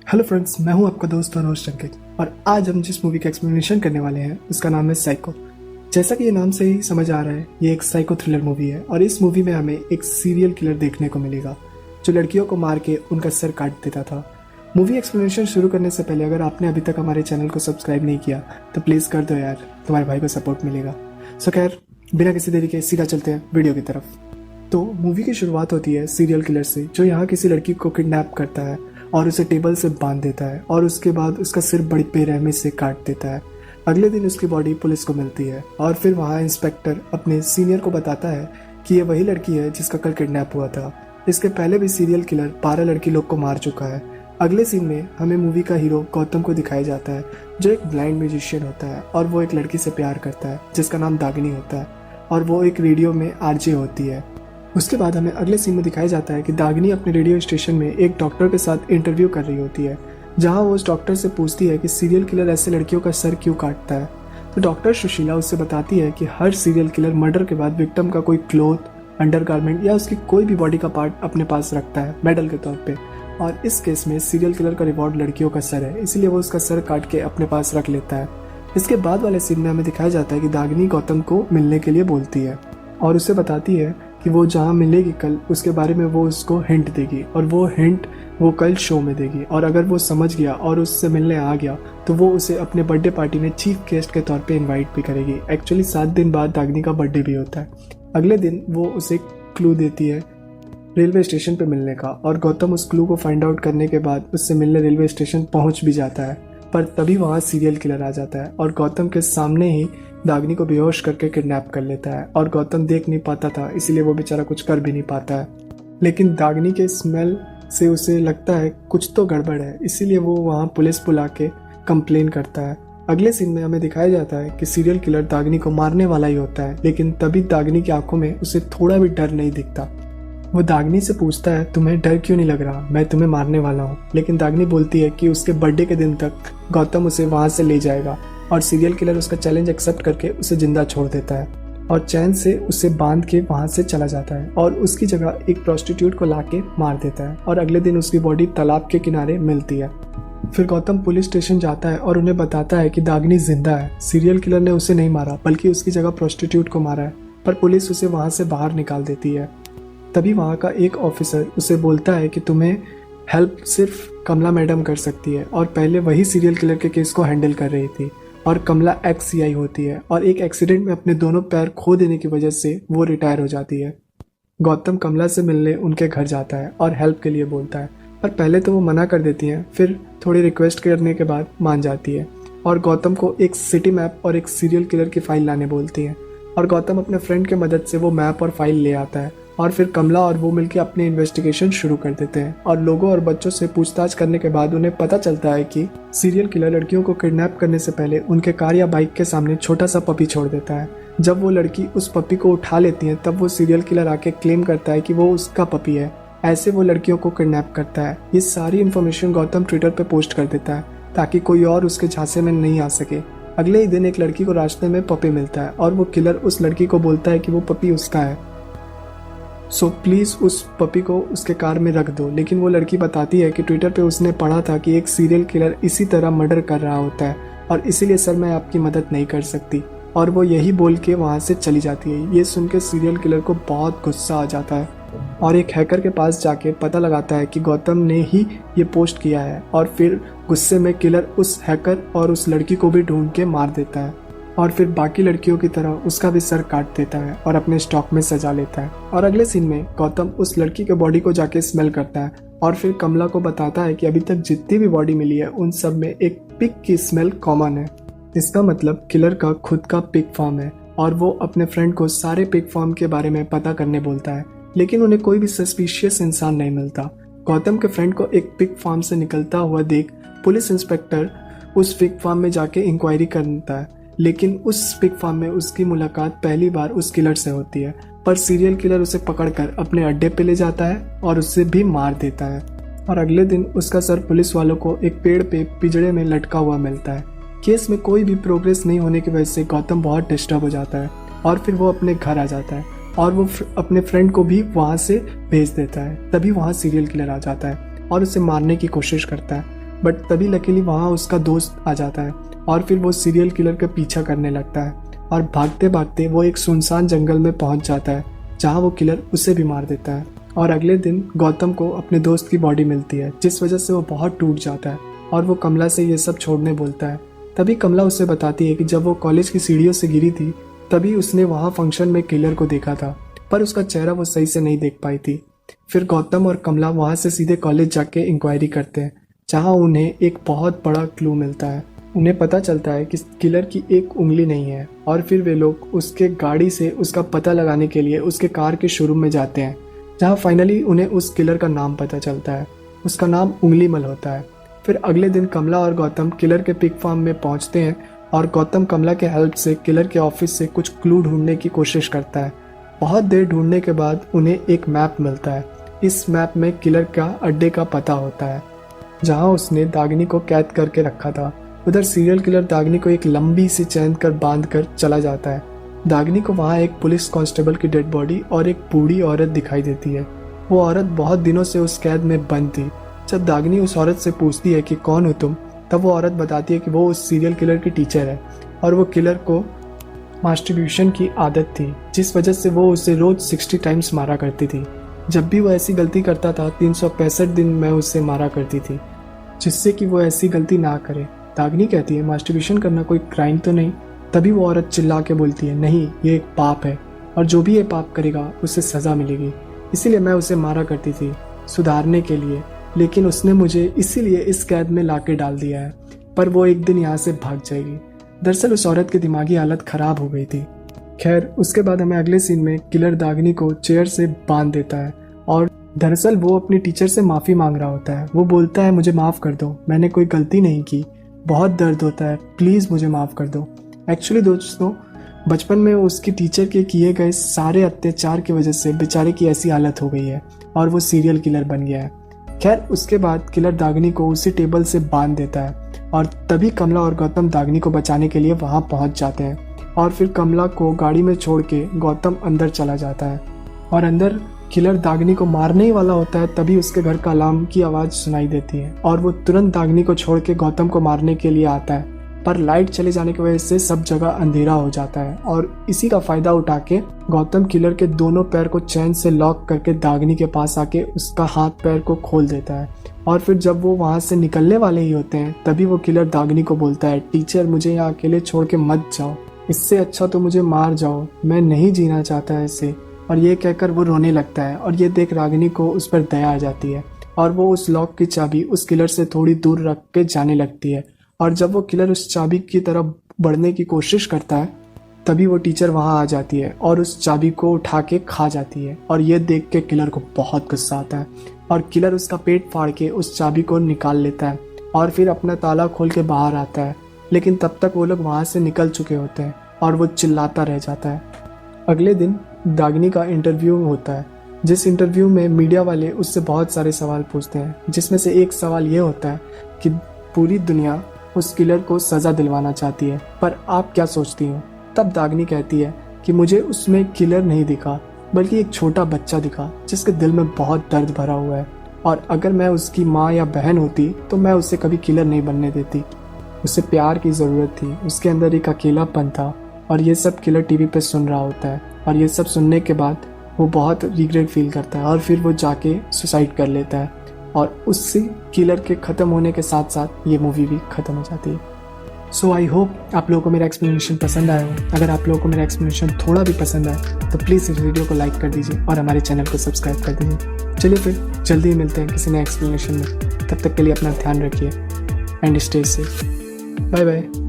Hello friends, मैं हूं आपका दोस्त और होस्ट अंकित और आज हम जिस मूवी का एक्सप्लेनेशन करने वाले हैं उसका नाम है साइको। जैसा कि ये नाम से ही समझ आ रहा है, ये एक साइको थ्रिलर मूवी है और इस मूवी में हमें एक सीरियल किलर देखने को मिलेगा जो लड़कियों को मार के उनका सर काट देता था। मूवी एक्सप्लेनेशन शुरू करने से पहले अगर आपने अभी तक हमारे चैनल को सब्सक्राइब नहीं किया तो प्लीज़ कर दो यार, तुम्हारे भाई को सपोर्ट मिलेगा। सो खैर, बिना किसी देरी के सीधा चलते हैं वीडियो की तरफ। तो मूवी की शुरुआत होती है सीरियल किलर से जो यहाँ किसी लड़की को किडनैप करता है और उसे टेबल से बांध देता है और उसके बाद उसका सिर बड़ी बेरहमी से काट देता है। अगले दिन उसकी बॉडी पुलिस को मिलती है और फिर वहाँ इंस्पेक्टर अपने सीनियर को बताता है कि ये वही लड़की है जिसका कल किडनैप हुआ था। इसके पहले भी सीरियल किलर 12 लड़की लोग को मार चुका है। अगले सीन में हमें मूवी का हीरो गौतम को दिखाया जाता है जो एक ब्लाइंड म्यूजिशियन होता है और वो एक लड़की से प्यार करता है जिसका नाम दागिनी होता है और वो एक रेडियो में आरजे होती है। उसके बाद हमें अगले सीन में दिखाया जाता है कि दागिनी अपने रेडियो स्टेशन में एक डॉक्टर के साथ इंटरव्यू कर रही होती है जहां वो उस डॉक्टर से पूछती है कि सीरियल किलर ऐसे लड़कियों का सर क्यों काटता है। तो डॉक्टर सुशीला उससे बताती है कि हर सीरियल किलर मर्डर के बाद विक्टिम का कोई क्लोथ, अंडरगारमेंट या उसकी कोई भी बॉडी का पार्ट अपने पास रखता है मेडल के तौर पर। और इस केस में सीरियल किलर का रिवॉर्ड लड़कियों का सर है, इसीलिए वो उसका सर काट के अपने पास रख लेता है। इसके बाद वाले सीन में हमें दिखाया जाता है कि दागिनी गौतम को मिलने के लिए बोलती है और उसे बताती है कि वो जहाँ मिलेगी कल उसके बारे में वो उसको हिंट देगी और वो हिंट वो कल शो में देगी और अगर वो समझ गया और उससे मिलने आ गया तो वो उसे अपने बर्थडे पार्टी में चीफ गेस्ट के तौर पे इनवाइट भी करेगी। एक्चुअली 7 दिन बाद दागिनी का बर्थडे भी होता है। अगले दिन वो उसे क्लू देती है रेलवे स्टेशन पे मिलने का और गौतम उस क्लू को फाइंड आउट करने के बाद उससे मिलने रेलवे स्टेशन पहुंच भी जाता है। पर तभी वहाँ सीरियल किलर आ जाता है और गौतम के सामने ही दागिनी को बेहोश करके किडनैप कर लेता है और गौतम देख नहीं पाता था इसीलिए वो बेचारा कुछ कर भी नहीं पाता है। लेकिन दागिनी के स्मेल से उसे लगता है कुछ तो गड़बड़ है, इसीलिए वो वहाँ पुलिस बुला के कंप्लेन करता है। अगले सीन में हमें दिखाया जाता है कि सीरियल किलर दागिनी को मारने वाला ही होता है, लेकिन तभी दागिनी की आंखों में उसे थोड़ा भी डर नहीं दिखता। वो दागिनी से पूछता है तुम्हें डर क्यों नहीं लग रहा, मैं तुम्हें मारने वाला हूँ। लेकिन दागिनी बोलती है कि उसके बर्थडे के दिन तक गौतम उसे वहाँ से ले जाएगा और सीरियल किलर उसका चैलेंज एक्सेप्ट करके उसे जिंदा छोड़ देता है और चैन से उसे बांध के वहाँ से चला जाता है और उसकी जगह एक प्रोस्टिट्यूट को लाके मार देता है और अगले दिन उसकी बॉडी तालाब के किनारे मिलती है। फिर गौतम पुलिस स्टेशन जाता है और उन्हें बताता है कि दागिनी जिंदा है, सीरियल किलर ने उसे नहीं मारा बल्कि उसकी जगह प्रोस्टिट्यूट को मारा है, पर पुलिस उसे वहाँ से बाहर निकाल देती है। तभी वहाँ का एक ऑफिसर उसे बोलता है कि तुम्हें हेल्प सिर्फ कमला मैडम कर सकती है और पहले वही सीरियल किलर के केस को हैंडल कर रही थी और कमला XCI होती है और एक एक्सीडेंट में अपने दोनों पैर खो देने की वजह से वो रिटायर हो जाती है। गौतम कमला से मिलने उनके घर जाता है और हेल्प के लिए बोलता है, पर पहले तो वो मना कर देती हैं, फिर थोड़ी रिक्वेस्ट करने के बाद मान जाती है और गौतम को एक सिटी मैप और एक सीरियल किलर की फाइल लाने बोलती है और गौतम अपने फ्रेंड की मदद से वो मैप और फाइल ले आता है और फिर कमला और वो मिलकर अपनी इन्वेस्टिगेशन शुरू कर देते हैं और लोगों और बच्चों से पूछताछ करने के बाद उन्हें पता चलता है कि सीरियल किलर लड़कियों को किडनैप करने से पहले उनके कार या बाइक के सामने छोटा सा पपी छोड़ देता है। जब वो लड़की उस पपी को उठा लेती है तब वो सीरियल किलर आके क्लेम करता है कि वो उसका पपी है, ऐसे वो लड़कियों को किडनैप करता है। ये सारी इन्फॉर्मेशन गौतम ट्विटर पे पोस्ट कर देता है ताकि कोई और उसके झांसे में नहीं आ सके। अगले ही दिन एक लड़की को रास्ते में पपी मिलता है और वो किलर उस लड़की को बोलता है कि वो पपी उसका है, सो प्लीज़ उस पपी को उसके कार में रख दो। लेकिन वो लड़की बताती है कि ट्विटर पे उसने पढ़ा था कि एक सीरियल किलर इसी तरह मर्डर कर रहा होता है और इसीलिए सर मैं आपकी मदद नहीं कर सकती, और वो यही बोल के वहाँ से चली जाती है। ये सुन के सीरियल किलर को बहुत गुस्सा आ जाता है और एक हैकर के पास जाके पता लगाता है कि गौतम ने ही ये पोस्ट किया है और फिर गुस्से में किलर उस हैकर और उस लड़की को भी ढूंढ के मार देता है और फिर बाकी लड़कियों की तरह उसका भी सर काट देता है और अपने स्टॉक में सजा लेता है। और अगले सीन में गौतम उस लड़की के बॉडी को जाके स्मेल करता है और फिर कमला को बताता है कि अभी तक जितनी भी बॉडी मिली है उन सब में एक पिग की स्मेल कॉमन है। इसका मतलब किलर का खुद का पिग फार्म है और वो अपने फ्रेंड को सारे पिग फार्म के बारे में पता करने बोलता है, लेकिन उन्हें कोई भी सस्पिशियस इंसान नहीं मिलता। गौतम के फ्रेंड को एक पिग फार्म से निकलता हुआ देख पुलिस इंस्पेक्टर उस पिग फार्म में जाके इंक्वायरी करता है, लेकिन उस पिग फार्म में उसकी मुलाकात पहली बार उस किलर से होती है, पर सीरियल किलर उसे पकड़कर अपने अड्डे पे ले जाता है और उसे भी मार देता है। और अगले दिन उसका सर पुलिस वालों को एक पेड़ पे पिंजड़े में लटका हुआ मिलता है। केस में कोई भी प्रोग्रेस नहीं होने की वजह से गौतम बहुत डिस्टर्ब हो जाता है और फिर वो अपने घर आ जाता है और वो अपने फ्रेंड को भी वहाँ से भेज देता है। तभी वहाँ सीरियल किलर आ जाता है और उसे मारने की कोशिश करता है। बट तभी लकीली वहाँ उसका दोस्त आ जाता है और फिर वो सीरियल किलर का पीछा करने लगता है और भागते भागते वो एक सुनसान जंगल में पहुंच जाता है जहाँ वो किलर उसे भी मार देता है। और अगले दिन गौतम को अपने दोस्त की बॉडी मिलती है जिस वजह से वो बहुत टूट जाता है और वो कमला से ये सब छोड़ने बोलता है। तभी कमला उसे बताती है कि जब वो कॉलेज की सीढ़ियों से गिरी थी तभी उसने वहाँ फंक्शन में किलर को देखा था, पर उसका चेहरा वो सही से नहीं देख पाई थी। फिर गौतम और कमला वहाँ से सीधे कॉलेज जाके इंक्वायरी करते हैं जहाँ उन्हें एक बहुत बड़ा क्लू मिलता है। उन्हें पता चलता है कि किलर की एक उंगली नहीं है और फिर वे लोग उसके गाड़ी से उसका पता लगाने के लिए उसके कार के शोरूम में जाते हैं जहाँ फाइनली उन्हें उस किलर का नाम पता चलता है। उसका नाम उंगलीमल होता है। फिर अगले दिन कमला और गौतम किलर के पिग फार्म में पहुंचते हैं और गौतम कमला के हेल्प से किलर के ऑफिस से कुछ क्लू ढूंढने की कोशिश करता है। बहुत देर ढूंढने के बाद उन्हें एक मैप मिलता है। इस मैप में किलर का अड्डे का पता होता है जहां उसने दागनी को कैद करके रखा था। उधर सीरियल किलर दागनी को एक लंबी सी चैन कर बांध कर चला जाता है। दागनी को वहां एक पुलिस कांस्टेबल की डेड बॉडी और एक बूढ़ी औरत दिखाई देती है। वो औरत बहुत दिनों से उस कैद में बंद थी। जब दागनी उस औरत से पूछती है कि कौन हो तुम, तब वो औरत बताती है कि वो उस सीरियल किलर की टीचर है और वो किलर को मास्टरब्यूशन की आदत थी जिस वजह से वो उसे रोज 60 टाइम्स मारा करती थी। जब भी वो ऐसी गलती करता था 365 दिन में उसे मारा करती थी जिससे कि वो ऐसी गलती ना करे। दागनी कहती है मास्टरब्यूशन करना कोई क्राइम तो नहीं। तभी वो औरत चिल्ला के बोलती है नहीं, ये एक पाप है और जो भी ये पाप करेगा उसे सजा मिलेगी। इसीलिए मैं उसे मारा करती थी सुधारने के लिए, लेकिन उसने मुझे इसीलिए इस कैद में लाके डाल दिया है, पर वो एक दिन यहाँ से भाग जाएगी। दरअसल उस औरत की दिमागी हालत खराब हो गई थी। खैर उसके बाद हमें अगले सीन में किलर दागनी को चेयर से बांध देता है और दरअसल वो अपनी टीचर से माफ़ी मांग रहा होता है। वो बोलता है मुझे माफ़ कर दो, मैंने कोई गलती नहीं की, बहुत दर्द होता है, प्लीज़ मुझे माफ़ कर दो। एक्चुअली दोस्तों बचपन में उसकी टीचर के किए गए सारे अत्याचार की वजह से बेचारे की ऐसी हालत हो गई है और वो सीरियल किलर बन गया है। खैर उसके बाद किलर दागनी को उसी टेबल से बांध देता है और तभी कमला और गौतम दागनी को बचाने के लिए वहां पहुंच जाते हैं और फिर कमला को गाड़ी में छोड़ के गौतम अंदर चला जाता है और अंदर किलर दागनी को मारने ही वाला होता है। तभी उसके घर का अलार्म की आवाज़ सुनाई देती है और वो तुरंत दागनी को छोड़ के गौतम को मारने के लिए आता है, पर लाइट चले जाने की वजह से सब जगह अंधेरा हो जाता है और इसी का फायदा उठा के गौतम किलर के दोनों पैर को चैन से लॉक करके दागनी के पास आके उसका हाथ पैर को खोल देता है। और फिर जब वो वहां से निकलने वाले ही होते हैं तभी वो किलर दागनी को बोलता है टीचर मुझे यहाँ अकेले छोड़ के मत जाओ, इससे अच्छा तो मुझे मार जाओ, मैं नहीं जीना चाहता ऐसे। और ये कहकर वो रोने लगता है और ये देख रागिनी को उस पर दया आ जाती है और वो उस लॉक की चाबी उस किलर से थोड़ी दूर रख के जाने लगती है। और जब वो किलर उस चाबी की तरफ बढ़ने की कोशिश करता है तभी वो टीचर वहां आ जाती है और उस चाबी को उठा के खा जाती है और ये देख के किलर को बहुत गुस्सा आता है और किलर उसका पेट फाड़ के उस चाबी को निकाल लेता है और फिर अपना ताला खोल के बाहर आता है। लेकिन तब तक वो लोग वहां से निकल चुके होते हैं और वो चिल्लाता रह जाता है। अगले दिन दागनी का इंटरव्यू होता है जिस इंटरव्यू में मीडिया वाले उससे बहुत सारे सवाल पूछते हैं, जिसमें से एक सवाल ये होता है कि पूरी दुनिया उस किलर को सज़ा दिलवाना चाहती है, पर आप क्या सोचती हो? तब दागनी कहती है कि मुझे उसमें किलर नहीं दिखा बल्कि एक छोटा बच्चा दिखा जिसके दिल में बहुत दर्द भरा हुआ है और अगर मैं उसकी माँ या बहन होती तो मैं उसे कभी किलर नहीं बनने देती। उसे प्यार की ज़रूरत थी, उसके अंदर एक अकेलापन था और ये सब किलर टीवी पे सुन रहा होता है और ये सब सुनने के बाद वो बहुत रिग्रेट फील करता है और फिर वो जाके सुसाइड कर लेता है और उससे किलर के ख़त्म होने के साथ साथ ये मूवी भी ख़त्म हो जाती है। सो आई होप आप लोगों को मेरा एक्सप्लेनेशन पसंद आया हो। अगर आप लोगों को मेरा एक्सप्लेनेशन थोड़ा भी पसंद आए तो प्लीज़ इस वीडियो को लाइक कर दीजिए और हमारे चैनल को सब्सक्राइब कर दीजिए। चलिए फिर जल्दी ही मिलते हैं किसी नए एक्सप्लेनेशन में। तब तक के लिए अपना ध्यान रखिए and stay safe. Bye bye.